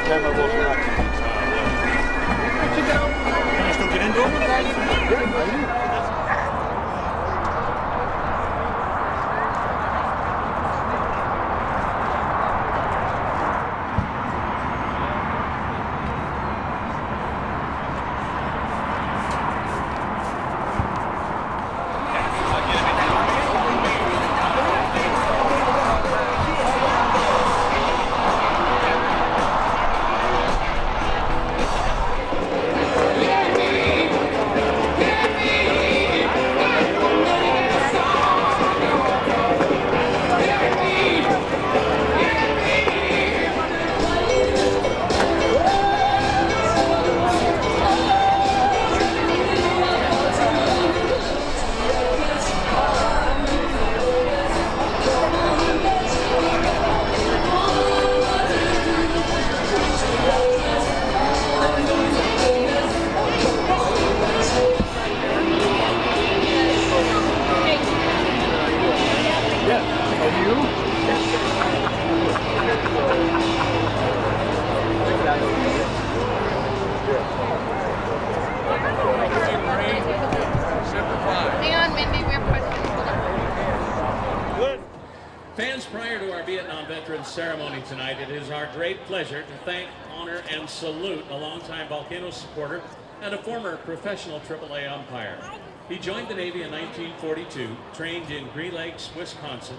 time I was around. Sit down. Can I still get into it? Yeah, Fans, prior to our Vietnam Veterans Ceremony tonight, it is our great pleasure to thank, honor, and salute a longtime Volcanoes supporter and a former professional AAA umpire. He joined the Navy in 1942, trained in Green Lakes, Wisconsin,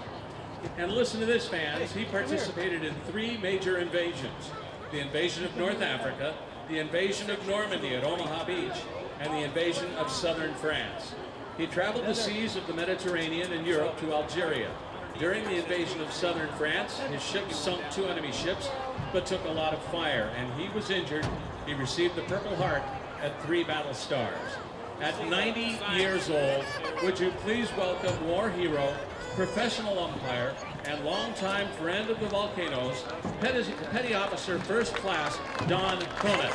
and listen to this, fans, he participated in 3 major invasions: the invasion of North Africa, the invasion of Normandy at Omaha Beach, and the invasion of southern France. He traveled the seas of the Mediterranean and Europe to Algeria. During the invasion of southern France, his ship sunk 2 enemy ships, but took a lot of fire, and he was injured. He received the Purple Heart at 3 battle stars. At 90 years old, would you please welcome war hero, professional umpire, and longtime friend of the Volcanoes, Petty Officer First Class Don Conant.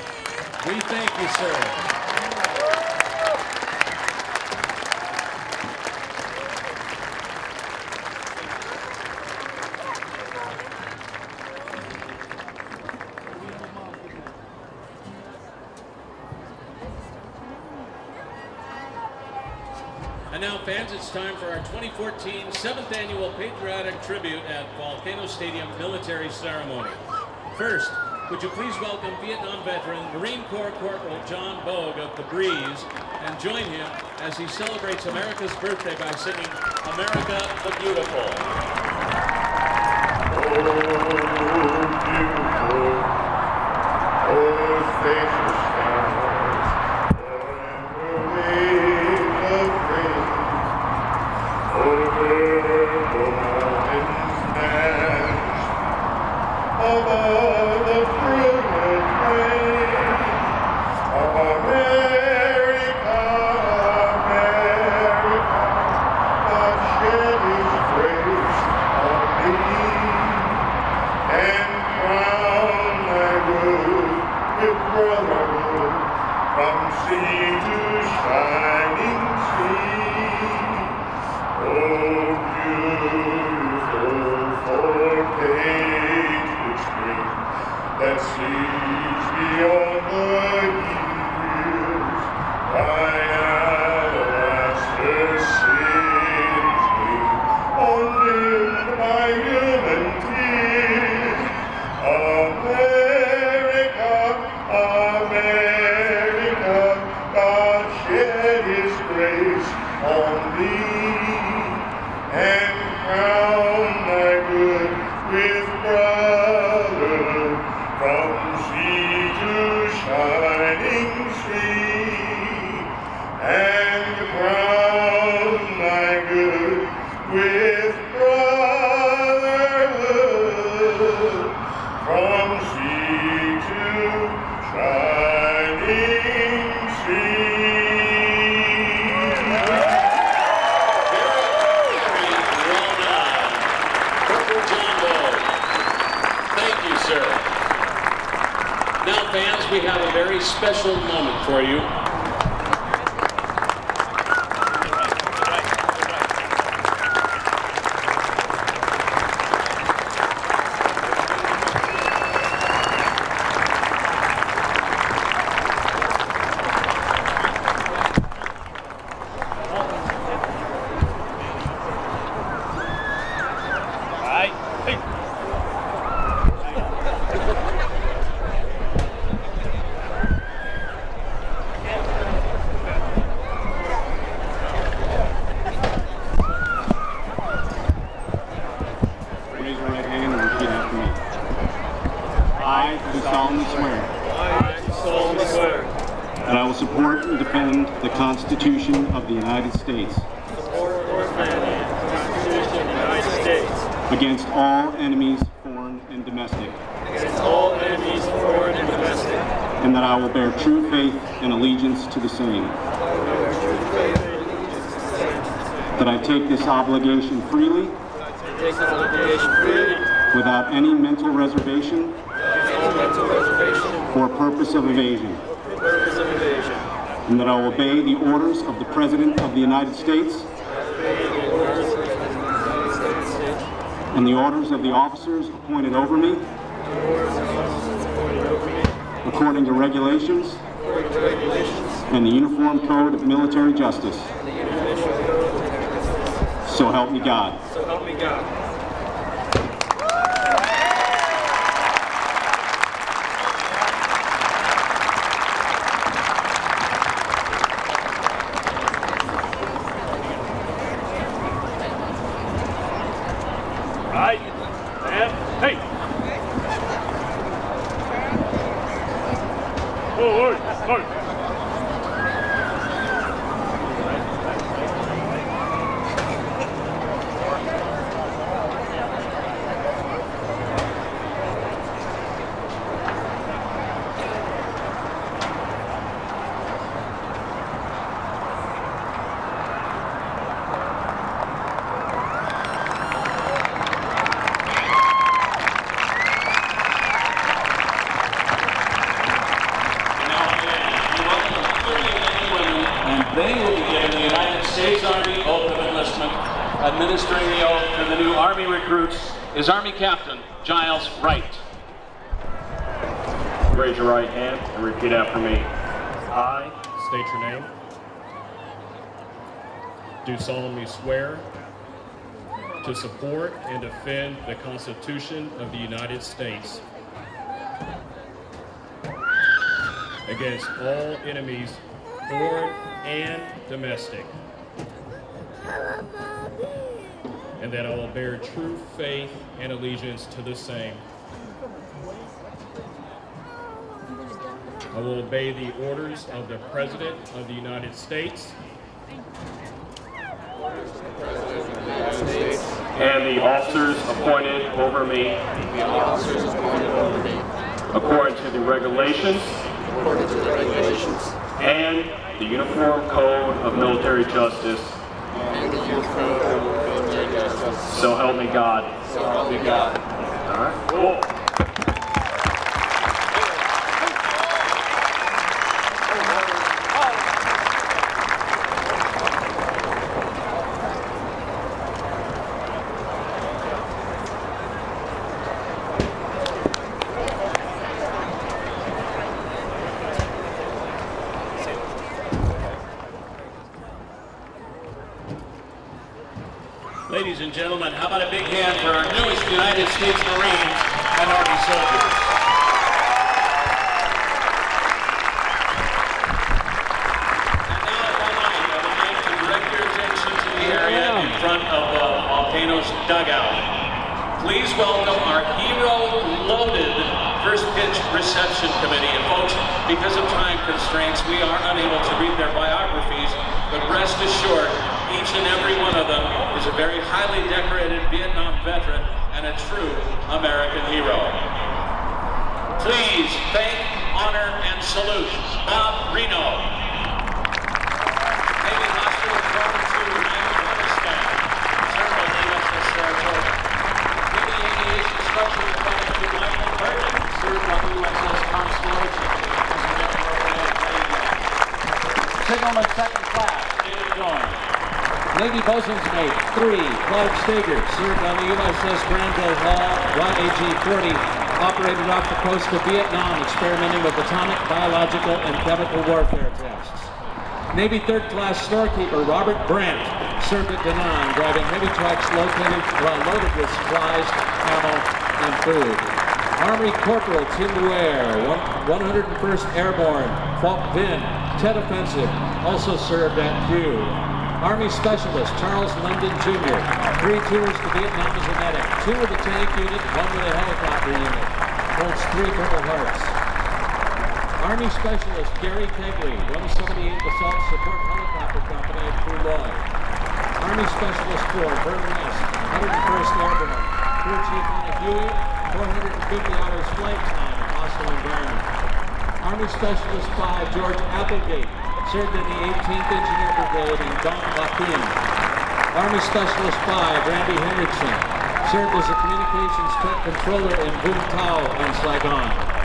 We thank you, sir. And now, fans, it's time for our 2014 7th Annual Patriotic Tribute at Volcano Stadium Military Ceremony. First, would you please welcome Vietnam veteran, Marine Corps Corporal John Bogue of the Breeze, and join him as he celebrates America's birthday by singing America the Beautiful. Oh, beautiful, oh, faithful stars, forever wave of grace, over the mountains vast, above the brilliant plain of America, America, God shed His grace on thee, and crown thy good with brotherhood from sea to shining sea. Oh, beautiful for patriots bring that sees beyond the years, thine alabaster cities gleam, undimmed by human tears. America, America, God shed His grace on thee, and crown thy good with brotherhood from sea to shining sea, and crown thy good with brotherhood from sea to shining sea. Now, fans, we have a very special moment for you. that I will support and defend the Constitution of the United States against all enemies, foreign and domestic, and that I will bear true faith and allegiance to the same. That I take this obligation freely, without any mental reservation or purpose of evasion. And that I will obey the orders of the President of the United States and the orders of the officers appointed over me according to regulations and the Uniform Code of Military Justice. So help me God. So help me God. Right, and hey! Forward, forward. They will begin the United States Army Oath of Enlistment. Administering the oath to the new Army recruits is Army Captain Giles Wright. Raise your right hand and repeat after me. I State your name. Do solemnly swear to support and defend the Constitution of the United States against all enemies, foreign and domestic, and that I will bear true faith and allegiance to the same. I will obey the orders of the President of the United States and the officers appointed over me according to the regulations and the Uniform Code of Military Justice. So help me God. So help me God. All right, cool. Ladies and gentlemen, how about a big hand for our newest United States Marines and Army soldiers? And now, if I might, I would like to direct your attention to the area in front of the Volcanoes dugout. Please welcome our hero-loaded first pitch reception committee. And folks, because of time constraints, we are unable to read their biographies, but rest assured, each and every one of them is a very highly decorated Vietnam veteran and a true American hero. Please thank, honor, and salute Bob Reno, Navy Hospital Corps II Afghanistan, served on the USS Saratoga. Navy Aviation Structure Department to Michael Burton, served on the USS Constellation. Signalman second class, David Jones. Navy Bosun's Mate 3, Clyde Stager, served on the USS Granville Hall, YAG-40, operated off the coast of Vietnam, experimenting with atomic, biological, and chemical warfare tests. Navy third class storekeeper Robert Brandt served at Da Nang, driving heavy trucks loaded with supplies, ammo, and food. Army Corporal Tim Ware, 101st Airborne, Falk Vin, Tet Offensive, also served at Pew. Army Specialist Charles London Jr., 3 tours to Vietnam as a medic, 2 with the tank unit, 1 with a helicopter unit, holds 3 Purple Hearts. Army Specialist Gary Kegley, 178 Assault Support Helicopter Company at Crew Lloyd. Army Specialist 4, Vern West, 101st Airborne. Crew Chief Anna Huey, 450 hours flight time in hostile environment. Army Specialist 5, George Applegate, served in the 18th Engineer Brigade in Dong Bakin. Army Specialist 5, Randy Hendrickson, served as a communications controller in Vung Tau in Saigon.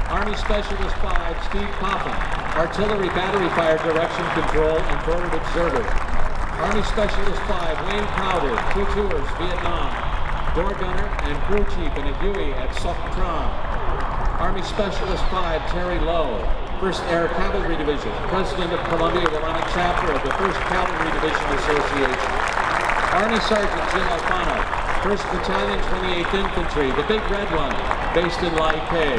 Army Specialist 5, Steve Papa, Artillery Battery Fire Direction Control and Forward Observer. Army Specialist 5, Wayne Crowder, 2 tours, Vietnam, Door Gunner and Crew Chief in a Huey at Sok Tram. Army Specialist 5, Terry Lowe, 1st Air Cavalry Division, President of Columbia Willamette Chapter of the 1st Cavalry Division Association. Army Sergeant Jim Alfano, 1st Battalion 28th Infantry, the Big Red One, based in Lai Kay.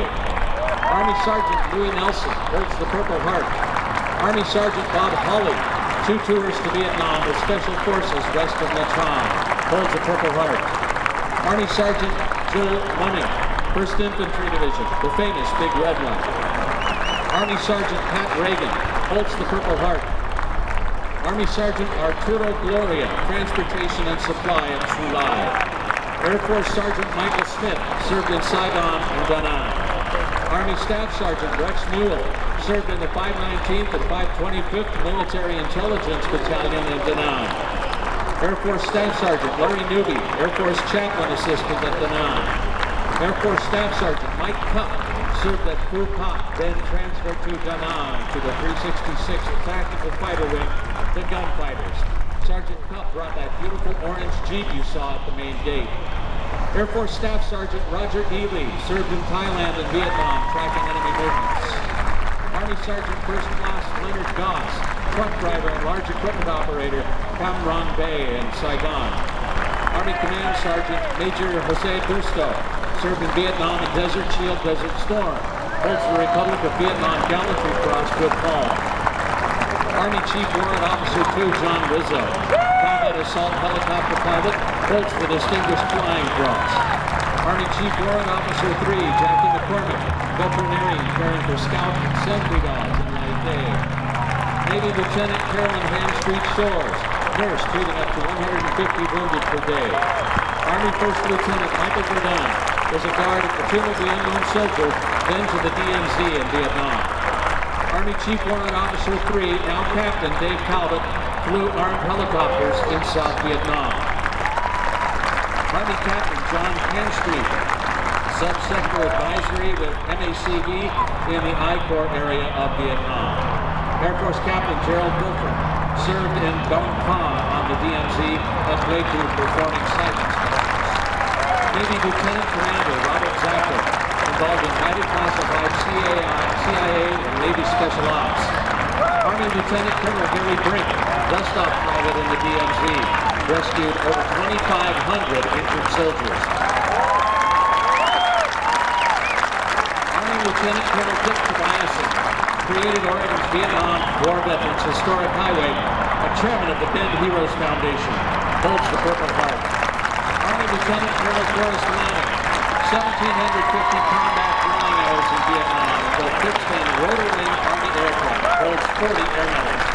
Army Sergeant Louis Nelson holds the Purple Heart. Army Sergeant Bob Hawley, 2 tours to Vietnam with Special Forces west of Nha Trang, holds the Purple Heart. Army Sergeant Joel Munning, 1st Infantry Division, the famous Big Red One. Army Sergeant Pat Reagan holds the Purple Heart. Army Sergeant Arturo Gloria, Transportation and Supply at Chu Lai. Air Force Sergeant Michael Smith served in Saigon and Da Nang. Army Staff Sergeant Rex Newell served in the 519th and 525th Military Intelligence Battalion in Da Nang. Air Force Staff Sergeant Larry Newby, Air Force Chaplain Assistant at Da Nang. Air Force Staff Sergeant Mike Cupp served at Phu Quoc, then transferred to Da Nang to the 366th Tactical Fighter Wing, the Gunfighters. Sergeant Cupp brought that beautiful orange Jeep you saw at the main gate. Air Force Staff Sergeant Roger E. Lee served in Thailand and Vietnam tracking enemy movements. Army Sergeant First Class Leonard Goss, truck driver and large equipment operator, Cam Ranh Bay in Saigon. Army Command Sergeant Major Jose Busto served in Vietnam and Desert Shield, Desert Storm, holds the Republic of Vietnam Gallantry Cross with Paul. Army Chief Warrant Officer 2 John Rizzo, Combat Assault Helicopter Pilot, holds the Distinguished Flying Cross. Army Chief Warrant Officer 3 Jackie McCormick, veterinarian caring for scout and sentry dogs in Lai Kay. Navy Lieutenant Carolyn Hamstreet Shores, nurse treating up to 150 wounded per day. Army First Lieutenant Michael Verdun was a guard at the Tomb of the Unknown Soldier, then to the DMZ in Vietnam. Army Chief Warrant Officer 3, now Captain Dave Talbot, flew armed helicopters in South Vietnam. Army Captain John Canstreet, Subsector Advisory with MACV in the I Corps area of Vietnam. Air Force Captain Gerald Wilker served in Dong Pha on the DMZ and Waku performing site inspections. Navy Lieutenant Commander Robert Zacher, involved in highly classified CIA and Navy Special Ops. Army Lieutenant Colonel Gary Brink, dust-off private in the DMZ, rescued over 2,500 injured soldiers. Army Lieutenant Colonel Dick Tobiasen created Oregon's Vietnam War Veterans Historic Highway, and chairman of the Bend Heroes Foundation, holds the Purple Heart. Army Lieutenant Colonel Forrest Lanning, 1,750 combat flying hours in Vietnam, and built 15 rotor-wing Army aircraft, holds 40 air medals.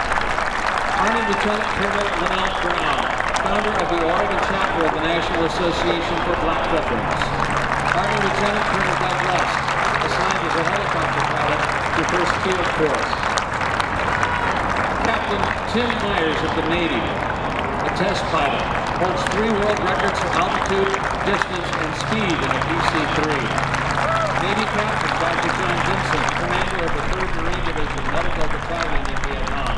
Army Lieutenant Colonel Linnell Brown, founder of the Oregon chapter of the National Association for Black Veterans. Army Lieutenant Colonel Doug West, assigned as a helicopter pilot to 1st Field Force. Captain Tim Myers of the Navy, a test pilot, holds 3 world records for altitude, distance, and speed in a DC-3. Navy Captain Dr. John Vincent, commander of the 3rd Marine Division Medical Battalion in Vietnam.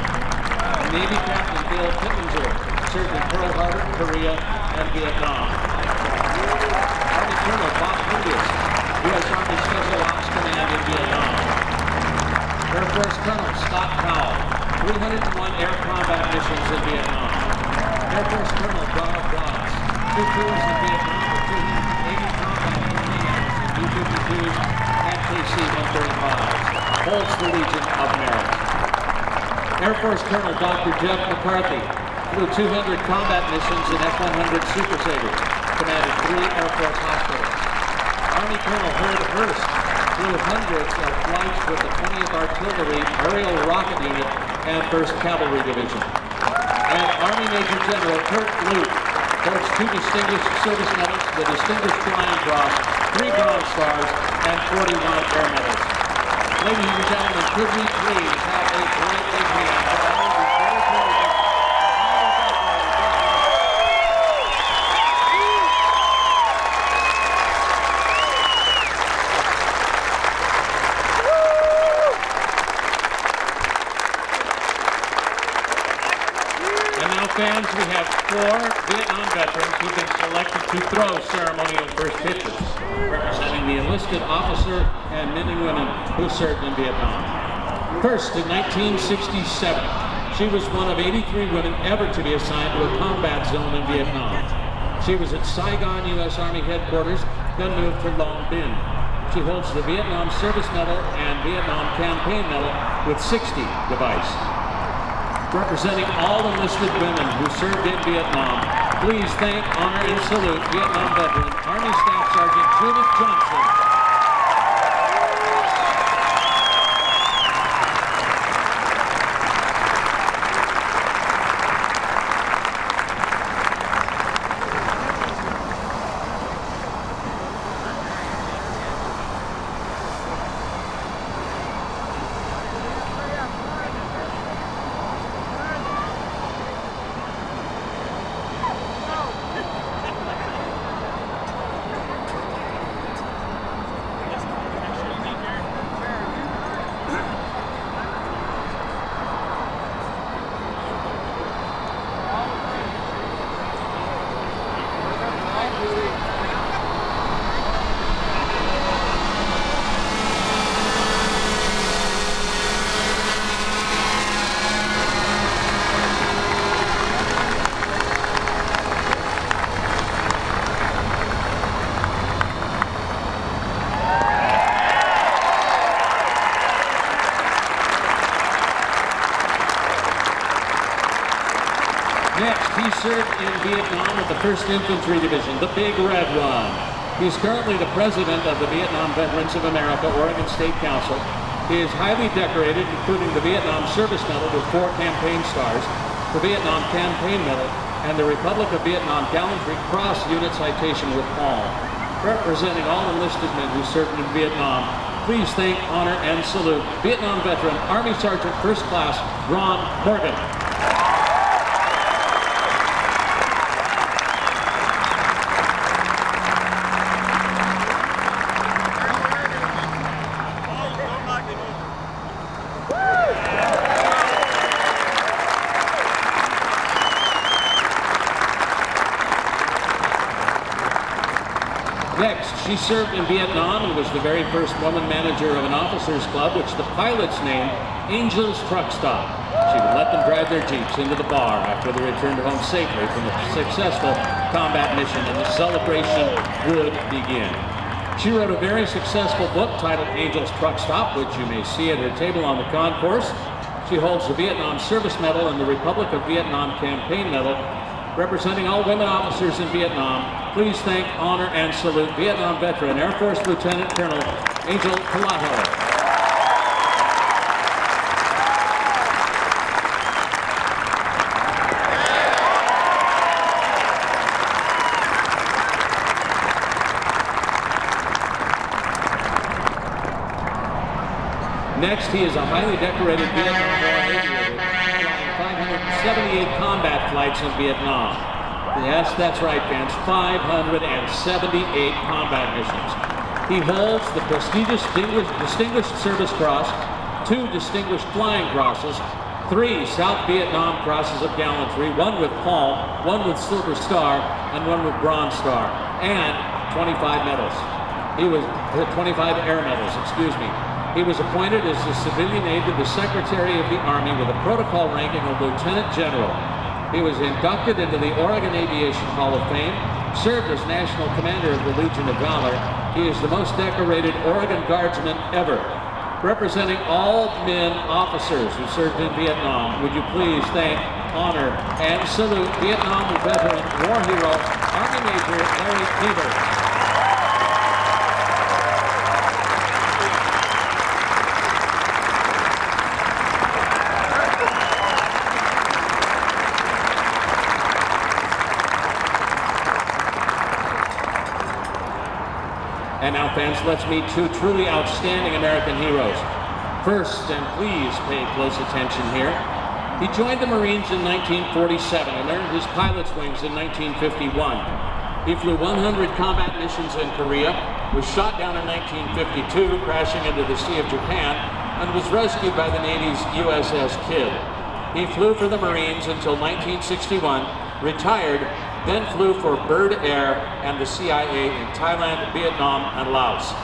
Navy Captain Bill Pittenger served in Pearl Harbor, Korea, and Vietnam. Army Colonel Bob Hindius, U.S. Army Special Ops Command in Vietnam. Air Force Colonel Scott Powell, 301 air combat missions in Vietnam. Air Force Colonel Donald Ross, 2 tours in Vietnam with 280 combat training hours in B-52s and KC-135, holds the Legion of Merit. Air Force Colonel Dr. Jeff McCarthy flew 200 combat missions in F-100 Super Sabre, commanded 3 Air Force hospitals. Army Colonel Herb Hurst flew hundreds of flights with the 20th Artillery Aerial Rocket Unit and 1st Cavalry Division. And Army Major General Kurt Luke holds 2 Distinguished Service Medals, the Distinguished Flying Cross, 3 Bronze Stars, and 41 Air Medals. Ladies and gentlemen, could we please have a great big hand for all of these military fans, we have 4 Vietnam veterans who've been selected to throw ceremonial first pitches, representing the enlisted officer and men and women who served in Vietnam. First, in 1967, she was one of 83 women ever to be assigned to a combat zone in Vietnam. She was at Saigon U.S. Army headquarters, then moved to Long Binh. She holds the Vietnam Service Medal and Vietnam Campaign Medal with 60 device. Representing all enlisted women who served in Vietnam, please thank, honor, and salute Vietnam veteran Army Staff Sergeant Judith Johnson. Next, he served in Vietnam with the 1st Infantry Division, the Big Red One. He's currently the president of the Vietnam Veterans of America Oregon State Council. He is highly decorated, including the Vietnam Service Medal with 4 campaign stars, the Vietnam Campaign Medal, and the Republic of Vietnam Gallantry Cross Unit Citation with Palm. Representing all enlisted men who served in Vietnam, please thank, honor, and salute Vietnam veteran Army Sergeant First Class Ron Morgan. Next, she served in Vietnam and was the very first woman manager of an officers club, which the pilots named Angels Truck Stop. She would let them drive their Jeeps into the bar after they returned home safely from a successful combat mission, and the celebration would begin. She wrote a very successful book titled Angels Truck Stop, which you may see at her table on the concourse. She holds the Vietnam Service Medal and the Republic of Vietnam Campaign Medal. Representing all women officers in Vietnam, please thank, honor, and salute Vietnam veteran Air Force Lieutenant Colonel Angel Palaho. Next, he is a highly decorated Vietnam War aviator, flying 578 combat flights in Vietnam. Yes, that's right, fans, 578 combat missions. He holds the prestigious Distinguished Service Cross, 2 Distinguished Flying Crosses, 3 South Vietnam Crosses of Gallantry, 1 with Palm, 1 with Silver Star, and 1 with Bronze Star, and 25 medals. He was 25 air medals, excuse me. He was appointed as the civilian aide to the Secretary of the Army with a protocol ranking of Lieutenant General. He was inducted into the Oregon Aviation Hall of Fame, served as National Commander of the Legion of Valor. He is the most decorated Oregon Guardsman ever. Representing all men officers who served in Vietnam, would you please thank, honor, and salute Vietnam veteran, war hero, Army Major Larry Beaver. And now, fans, let's meet two truly outstanding American heroes. First, and please pay close attention here, he joined the Marines in 1947 and earned his pilot's wings in 1951. He flew 100 combat missions in Korea, was shot down in 1952, crashing into the Sea of Japan, and was rescued by the Navy's USS Kidd. He flew for the Marines until 1961, retired, then flew for Bird Air and the CIA in Thailand, Vietnam, and Laos.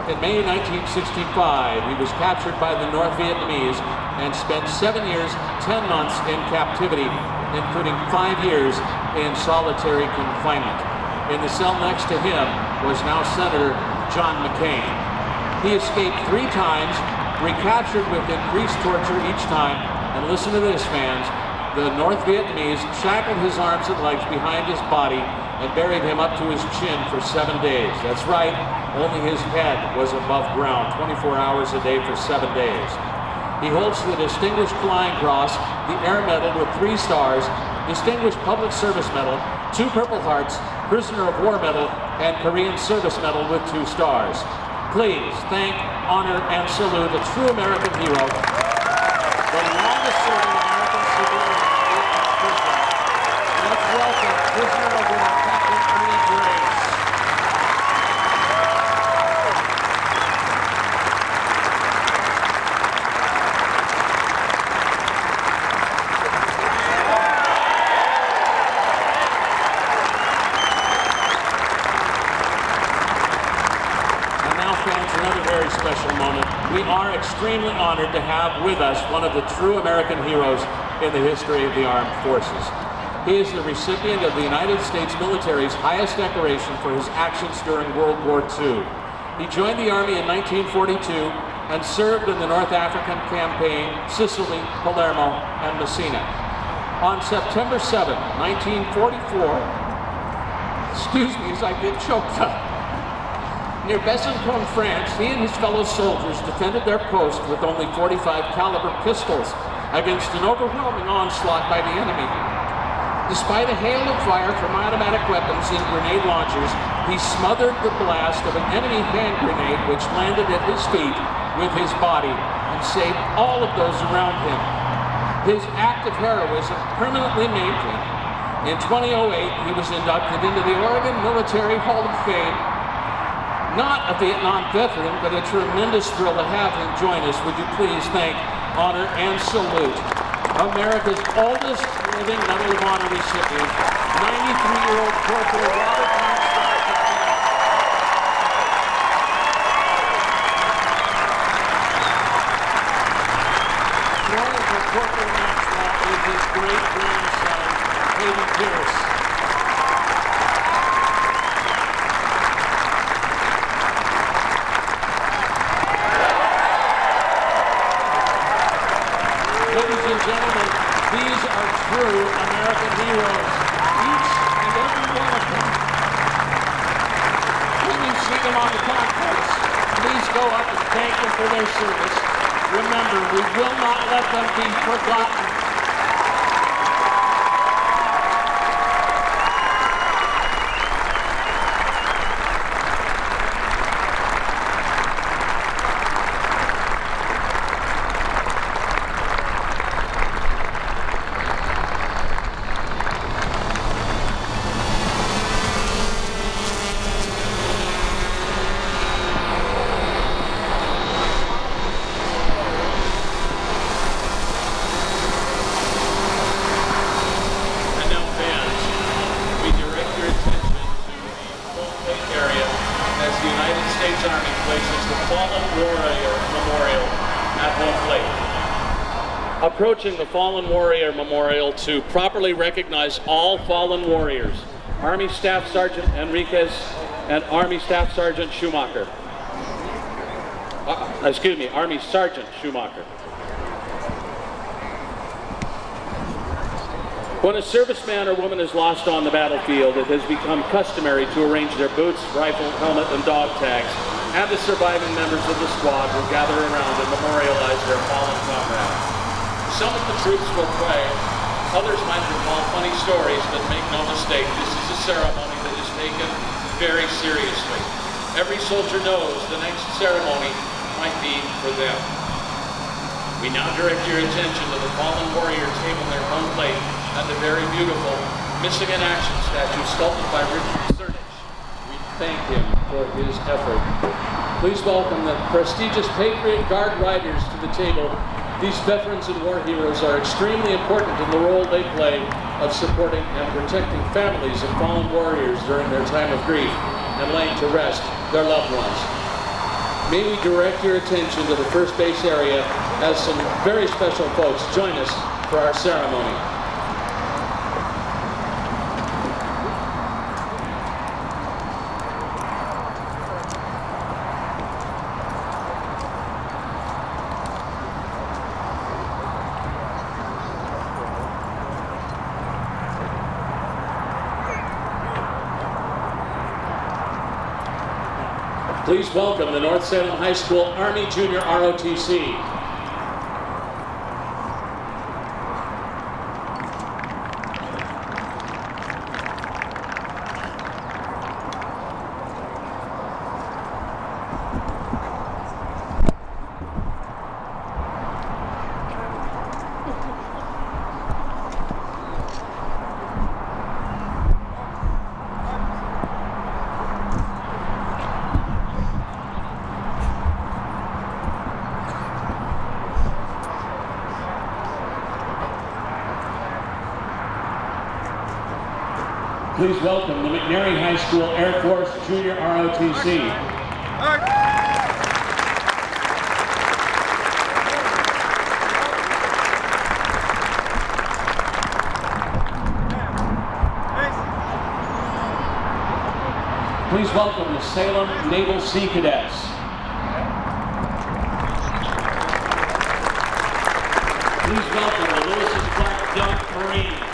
In May 1965, he was captured by the North Vietnamese and spent 7 years, 10 months in captivity, including 5 years in solitary confinement. In the cell next to him was now Senator John McCain. He escaped 3 times, recaptured with increased torture each time, and listen to this, fans, the North Vietnamese shackled his arms and legs behind his body and buried him up to his chin for 7 days. That's right, only his head was above ground 24 hours a day for 7 days. He holds the Distinguished Flying Cross, the Air Medal with 3 stars, Distinguished Public Service Medal, 2 Purple Hearts, Prisoner of War Medal, and Korean Service Medal with 2 stars. Please thank, honor, and salute a true American hero, the longest serving American civilian in prison. Let's welcome Prisoner of War Captain Ernie Grace. Another very special moment. We are extremely honored to have with us one of the true American heroes in the history of the armed forces. He is the recipient of the United States military's highest decoration for his actions during World War II. He joined the Army in 1942 and served in the North African Campaign, Sicily, Palermo, and Messina. On September 7, 1944, excuse me as I get choked up, near Besançon, France, he and his fellow soldiers defended their post with only .45 caliber pistols against an overwhelming onslaught by the enemy. Despite a hail of fire from automatic weapons and grenade launchers, he smothered the blast of an enemy hand grenade which landed at his feet with his body and saved all of those around him. His act of heroism permanently made him. In 2008, he was inducted into the Oregon Military Hall of Fame. Not a Vietnam veteran, but a tremendous thrill to have him join us. Would you please thank, honor, and salute America's oldest living Medal of Honor recipient, 93-year-old Corporal Robert Armstrong. Joining for Corporal Armstrong is his great-grandson, Hayden Pierce. Ladies and gentlemen, these are true American heroes, each and every one of them. When you see them on the concourse, please go up and thank them for their service. Remember, we will not let them be forgotten. Approaching the Fallen Warrior Memorial to properly recognize all fallen warriors, Army Staff Sergeant Enriquez and Army Staff Sergeant Schumacher. Army Sergeant Schumacher. When a serviceman or woman is lost on the battlefield, it has become customary to arrange their boots, rifle, helmet, and dog tags, and the surviving members of the squad will gather around and memorialize their fallen comrades. Some of the troops will pray, others might recall funny stories, but make no mistake, this is a ceremony that is taken very seriously. every soldier knows the next ceremony might be for them. We now direct your attention to the fallen warrior table in their home plate and the very beautiful Missing in Action statue sculpted by Richard Surnich. We thank him for his effort. Please welcome the prestigious Patriot Guard Riders to the table. These veterans and war heroes are extremely important in the role they play of supporting and protecting families of fallen warriors during their time of grief and laying to rest their loved ones. May we direct your attention to the first base area as some very special folks join us for our ceremony. Please welcome the North Salem High School Army Junior ROTC. Please welcome the McNary High School Air Force Junior ROTC. Please welcome the Salem Naval Sea Cadets. Please welcome the Lewis and Clark Dunk Marines.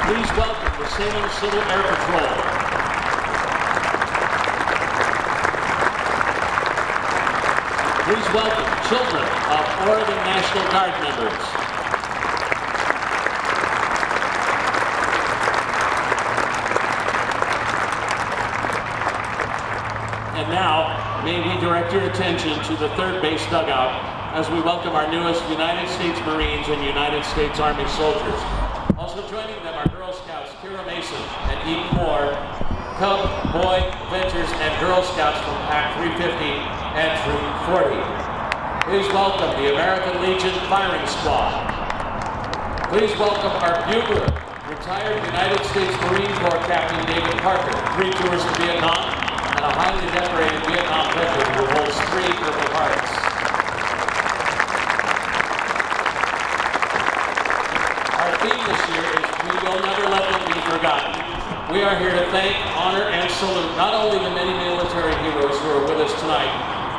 Please welcome the Salem Civil Air Patrol. Please welcome children of Oregon National Guard members. And now, may we direct your attention to the third base dugout as we welcome our newest United States Marines and United States Army soldiers. Also joining them are Girl Scouts Kira Mason and Eden Moore, Cub, Boy, Ventures, and Girl Scouts from Pack 350 and Troop 40. Please welcome the American Legion Firing Squad. Please welcome our bugler, retired United States Marine Corps Captain David Parker, 3 tours to Vietnam, and a highly decorated Vietnam veteran who holds 3 Purple Hearts. Our theme this year is We Will Never Let Them Be Forgotten. We are here to thank, honor, and salute not only the many military heroes who are with us tonight,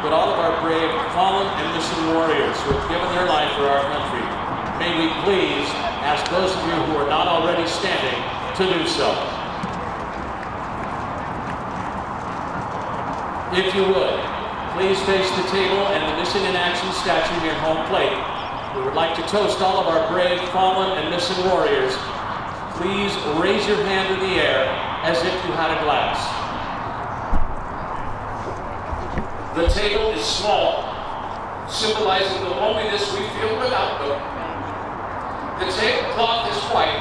but all of our brave fallen and missing warriors who have given their life for our country. May we please ask those of you who are not already standing to do so. If you would, please face the table and the Missing in Action statue near home plate. We would like to toast all of our brave, fallen, and missing warriors. Please raise your hand in the air as if you had a glass. The table is small, symbolizing the loneliness we feel without them. The tablecloth is white,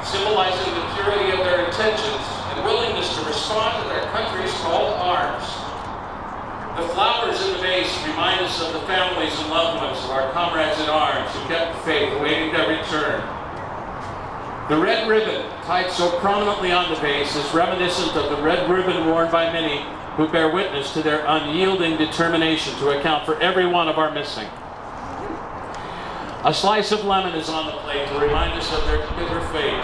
symbolizing the purity of their intentions and willingness to respond to their country's call to arms. The flowers in the vase remind us of the families and loved ones of our comrades in arms who kept the faith, waiting their return. The red ribbon, tied so prominently on the vase, is reminiscent of the red ribbon worn by many who bear witness to their unyielding determination to account for every one of our missing. A slice of lemon is on the plate to remind us of their bitter fate.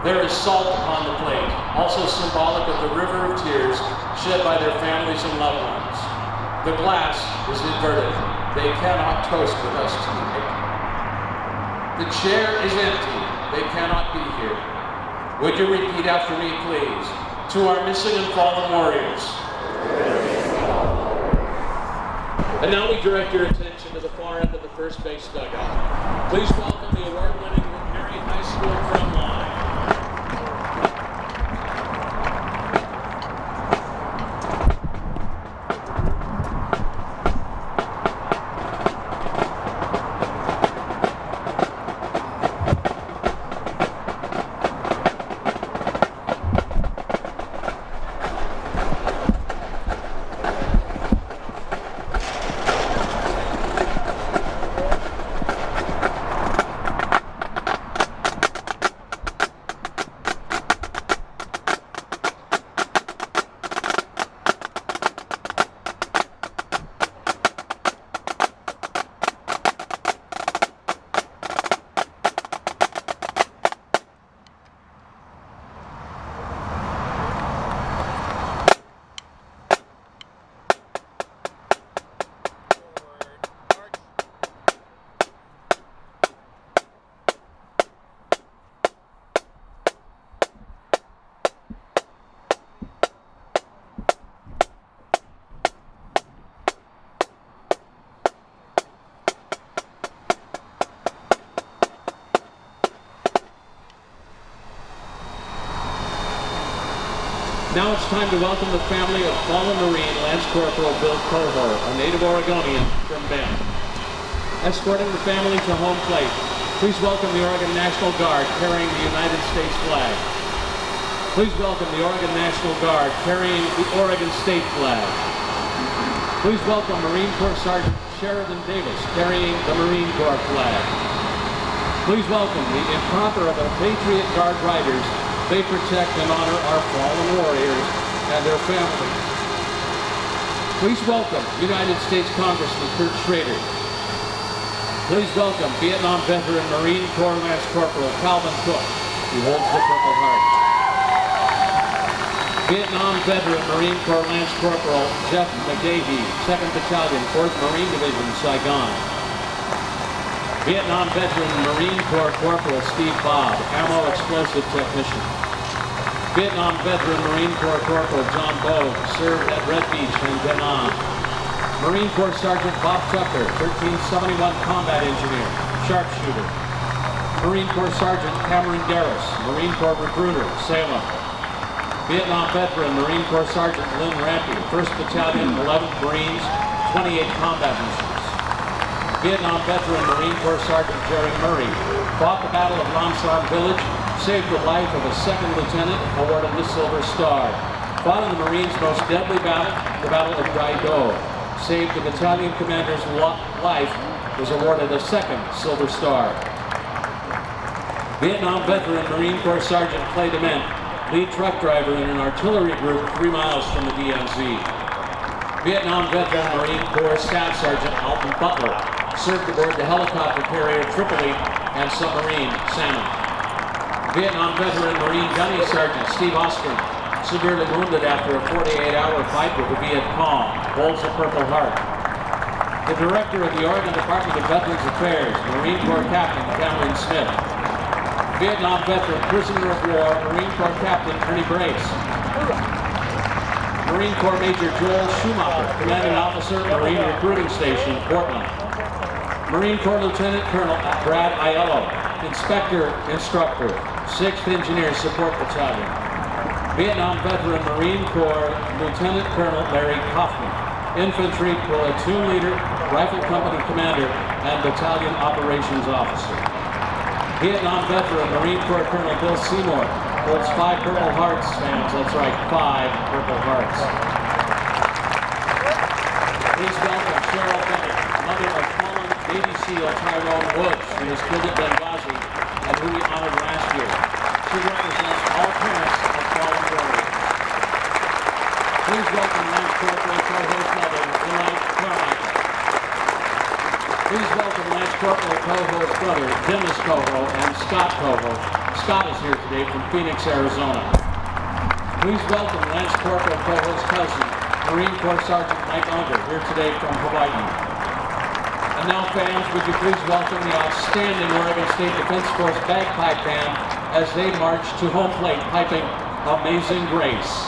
There is salt upon the plate, also symbolic of the river of tears shed by their families and loved ones. The glass is inverted. They cannot toast with us tonight. The chair is empty. They cannot be here. Would you repeat after me, please? To our missing and fallen warriors. And now we direct your attention to the far end of the first base dugout. Please welcome the award-winning McNary High School drum line. Now it's time to welcome the family of fallen Marine Lance Corporal Bill Coho, a native Oregonian from Bend. Escorting the family to home plate, please welcome the Oregon National Guard carrying the United States flag. Please welcome the Oregon National Guard carrying the Oregon State flag. Please welcome Marine Corps Sergeant Sheridan Davis carrying the Marine Corps flag. Please welcome the incomparable Patriot Guard riders. They protect and honor our fallen warriors and their families. Please welcome United States Congressman Kurt Schrader. Please welcome Vietnam veteran Marine Corps Lance Corporal Calvin Cook, who holds the Purple Heart. Vietnam veteran Marine Corps Lance Corporal Jeff McGahee, 2nd Battalion, 4th Marine Division, Saigon. Vietnam veteran Marine Corps Corporal Steve Bob, Ammo Explosive Technician. Vietnam veteran Marine Corps Corporal John Bogue, served at Red Beach and Da Nang. Marine Corps Sergeant Bob Tucker, 1371 Combat Engineer, Sharpshooter. Marine Corps Sergeant Cameron Garris, Marine Corps Recruiter, Salem. Vietnam veteran Marine Corps Sergeant Lynn Rampey, 1st Battalion, 11th Marines, 28 combat missions. Vietnam veteran Marine Corps Sergeant Jerry Murray fought the Battle of Lam Son Village, saved the life of a 2nd lieutenant, awarded the Silver Star. Fought in the Marines' most deadly battle, the Battle of Dai Do. Saved the battalion commander's life, was awarded a 2nd Silver Star. Vietnam veteran Marine Corps Sergeant Clay DeMent, lead truck driver in an artillery group 3 miles from the DMZ. Vietnam veteran Marine Corps Staff Sergeant Alton Butler, served aboard the helicopter carrier Tripoli and submarine Salmon. Vietnam veteran Marine Gunny Sergeant Steve Ostrom, severely wounded after a 48-hour fight with the Viet Cong, holds the Purple Heart. The director of the Oregon Department of Veterans Affairs, Marine Corps Captain Cameron Smith. Vietnam veteran prisoner of war, Marine Corps Captain Ernie Brace. Marine Corps Major Joel Schumacher, Commanding Officer, Marine Recruiting Station, Portland. Marine Corps Lieutenant Colonel Brad Aiello, Inspector Instructor, 6th Engineer Support Battalion. Vietnam veteran Marine Corps Lieutenant Colonel Larry Kaufman, Infantry Platoon Leader, Rifle Company Commander, and Battalion Operations Officer. Vietnam veteran Marine Corps Colonel Bill Seymour holds 5 Purple Hearts, fans. That's right, 5 Purple Hearts. Please welcome Cheryl Bennett, mother of fallen Navy SEAL Tyrone Woods, who was killed at Benghazi and who we honored last year. She represents all parents of fallen warriors. Please welcome Lance Corporal Coho's mother, Delight Carmichael. Please welcome Lance Corporal Coho's brother, Dennis Coho, and Scott Coho. Scott is here today from Phoenix, Arizona. Please welcome Lance Corporal Coho's cousin, Marine Corps Sergeant Mike Unger, here today from Hawaii. And now, fans, would you please welcome the outstanding Oregon State Defense Force Bagpipe Band as they march to home plate piping Amazing Grace.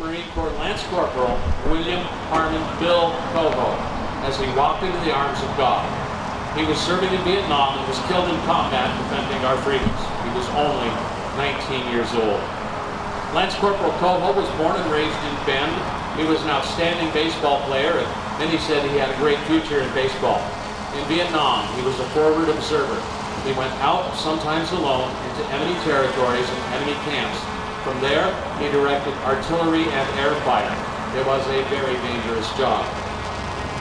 Marine Corps Lance Corporal William Harmon Bill Coho as he walked into the arms of God. He was serving in Vietnam and was killed in combat defending our freedoms. He was only 19 years old. Lance Corporal Coho was born and raised in Bend. He was an outstanding baseball player, and many said he had a great future in baseball. In Vietnam, he was a forward observer. He went out, sometimes alone, into enemy territories and enemy camps. From there, he directed artillery and air fire. It was a very dangerous job.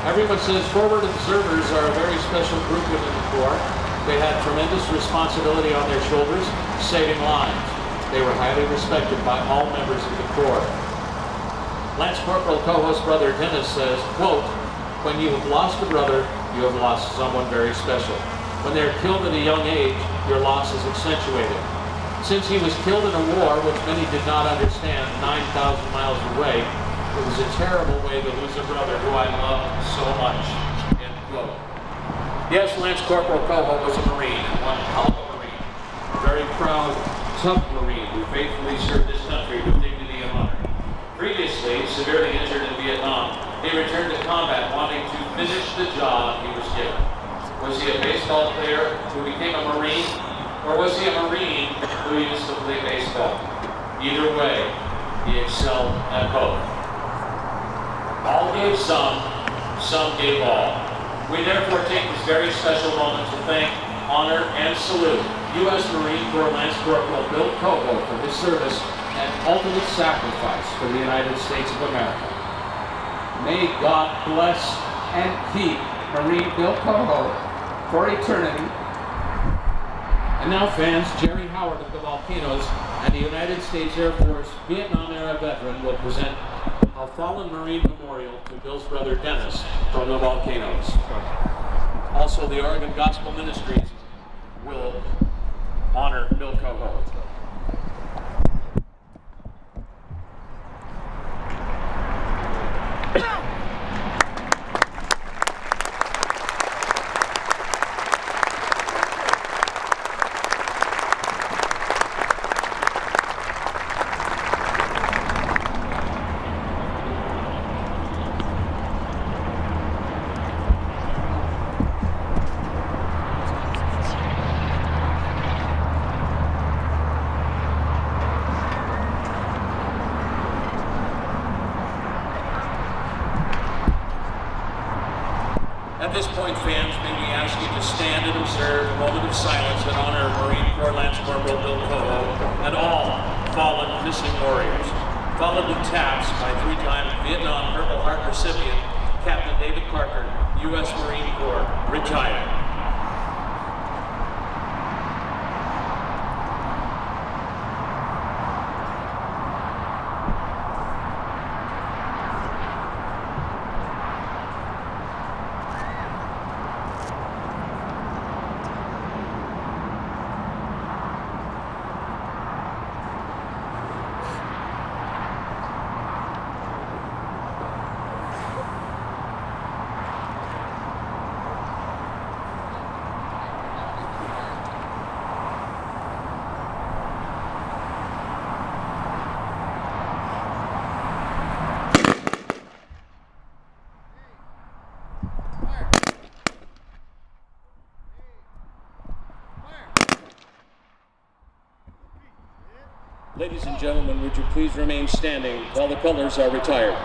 Everyone says forward observers are a very special group within the Corps. They had tremendous responsibility on their shoulders, saving lives. They were highly respected by all members of the Corps. Lance Corporal Coho's brother Dennis says, quote, "When you have lost a brother, you have lost someone very special. When they are killed at a young age, your loss is accentuated. Since he was killed in a war which many did not understand 9,000 miles away, it was a terrible way to lose a brother who I loved so much." End quote. Yes, Lance Corporal Coho was a Marine, and one hell of a Marine. A very proud, tough Marine who faithfully served his country with dignity and honor. Previously severely injured in Vietnam, he returned to combat wanting to finish the job he was given. Was he a baseball player who became a Marine, or was he a Marine who used to play baseball? Either way, he excelled at both. All gave some gave all. We therefore take this very special moment to thank, honor, and salute U.S. Marine Corps Lance Corporal Bill Coho for his service and ultimate sacrifice for the United States of America. May God bless and keep Marine Bill Coho for eternity. And now, fans, Jerry Howard of the Volcanoes and the United States Air Force Vietnam-era veteran will present a fallen Marine memorial to Bill's brother Dennis from the Volcanoes. Also, the Oregon Gospel Ministries will honor Bill Coho. At this point, fans, may we ask you to stand and observe a moment of silence in honor of Marine Corps Lance Corporal Bill Coho and all fallen missing warriors, followed with taps by three-time Vietnam Purple Heart recipient Captain David Parker, U.S. Marine Corps, retired. Ladies and gentlemen, would you please remain standing while the colors are retired?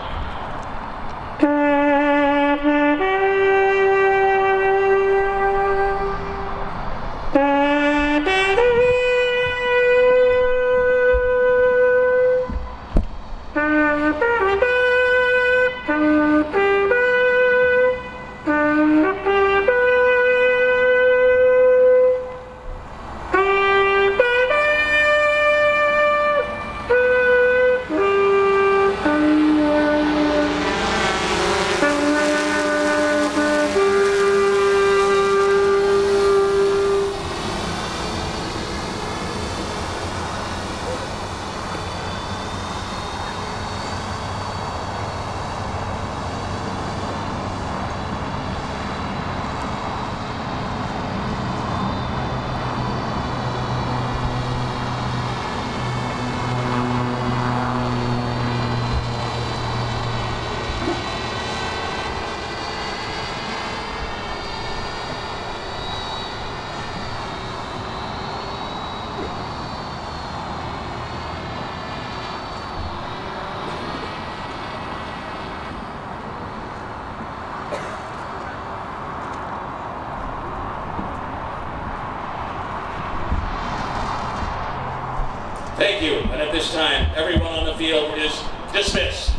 Thank you. And at this time, everyone on the field is dismissed.